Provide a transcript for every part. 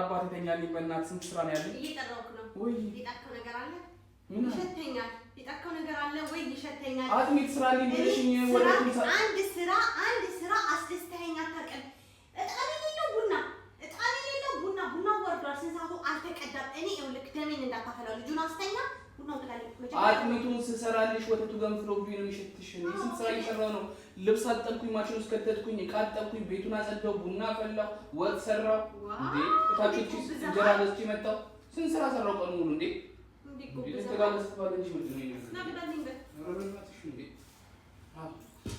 አባት ተኛልኝ በእናት ስንት ስራ ነው ያለኝ እየጠራሁት ነው ወይ ይጣከው ነገር አለ ይሸተኛል ይጣከው ነገር አለ ወይ ይሸተኛል አጥሚት ስራ ልኝ ብለሽኝ ወደ አንድ ስራ አስደስተኛ አታውቅም እጣን የሌለው ቡና ወርዷል ስንሳቱ አልተቀዳም እኔ ይኸውልህ ደሜን እንዳታፈላው ልጁን አስተኛ ቡናው ተላልኩ መጀመሪያ አጥሚቱን ስሰራልሽ ወተቱ ገንፍሎብኝ ነው የሚሸትሽ ስንት ስራ እየሰራሁ ነው ልብስ አጠብኩኝ ማሽን ውስጥ ከተትኩኝ ቃጠብኩኝ ቤቱን አጸዳው ቡና ፈላው ወጥ ሰራው እንዴ እታቾች እንጀራ ገዝቼ መጣሁ ስንት ስራ ሰራው ቀኑ ሙሉ እንዴ እንዴ ተጋለስ ባለ እንጂ ምንድነው ይሄ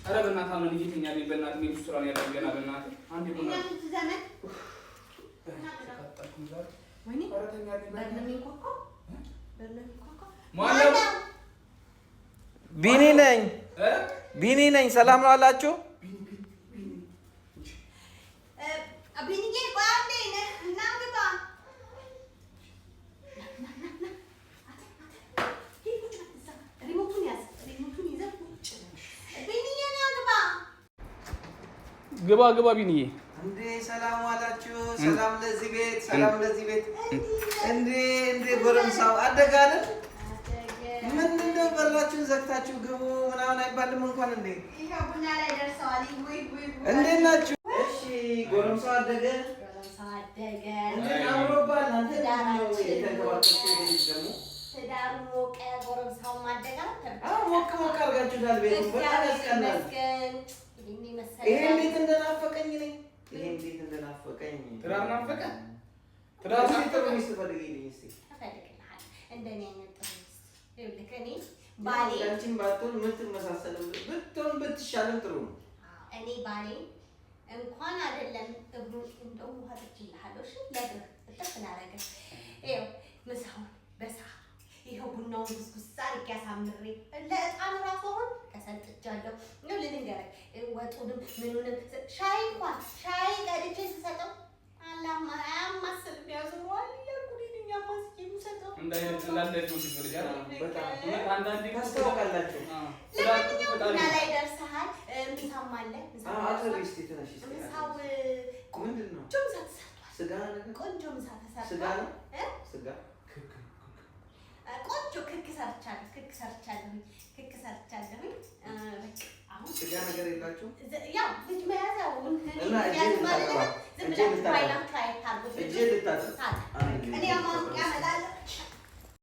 ኧረ በእናትህ አሁን ልጅኛ ቤት በእናትህ ቤት ስራ ነው ያደርገና በእናትህ አንዴ ቡና ዘመን ወይኔ አረተኛ ቢኒ ነኝ ሰላም ነው አላችሁ ቢኒዬ ባንዴ እና ግባ ሪሞቱን ይዘህ ቢኒዬ ና ግባ ቢኒዬ እንዴ ሰላም አላችሁ ሰላም ለዚህ ቤት እንዴ ጎረምሳው አደጋለ ምን እንደው በራችሁን ዘግታችሁ ግቡ ምናምን አይባልም እንኳን እንዴ ይሄው ቡና ላይ ደርሰዋል ወይ እንዴ ናችሁ እሺ ጎረምሳው አደገ አምሮባል አንተ ነው የተንከባከብኩት ደግሞ ትዳሩ ሞቀ ጎረምሳው ማደጋ ሞቅ አድርጋችሁታል ቤት በጣም ያስቀናል ይሄ እንዴት እንደናፈቀኝ ነኝ ትዳር ናፈቀ ትዳር ሲተበሚስት ፈልጊልኝ እስቲ አፈልግልሃል እንደኔ አይነት ጥሩስ ይልከ እኔ ባሌ አንቺን ባትሆን የምትመሳሰለው ብትሆን ብትሻለም ጥሩ ነው እኔ ባሌ እንኳን አይደለም እብሩ እንደው ወጥችልሃለሁ እሺ ለግር ተፈናረገ ይኸው ምሳውን በሳ ይኸው ቡናውን ጉስጉስ አድርጌ አሳምሬ ለእጣን ራሱ አሁን ተሰጥቻለሁ ነው ልንገርህ ወጡንም ምኑንም ሻይ ቀድቼ ስሰጠው አማስል ቢያዝሯል ያልኩልኝ ማስኪም ሰጠው እንዳይነት ነው ሲፈልጋል በጣም አንዳንዴ ታስተዋውቃላችሁ ለማንኛውም ቡና ላይ ደርሰሃል ምሳም አለ አትሪስቲ ተነሽ ምሳው ምንድን ነው ጆምሳ ተሰርቷል ስጋ ነገር ቆንጆ ምሳ ተሰርቷል ስጋ ነው ስጋ ቆንጆ ክክ ሰርቻለሁ በቃ አሁን ስጋ ነገር የላችሁ ያው ልጅ መያዝ ያው እና እጄ ልታጠብ እኔ አማን ያመጣለሁ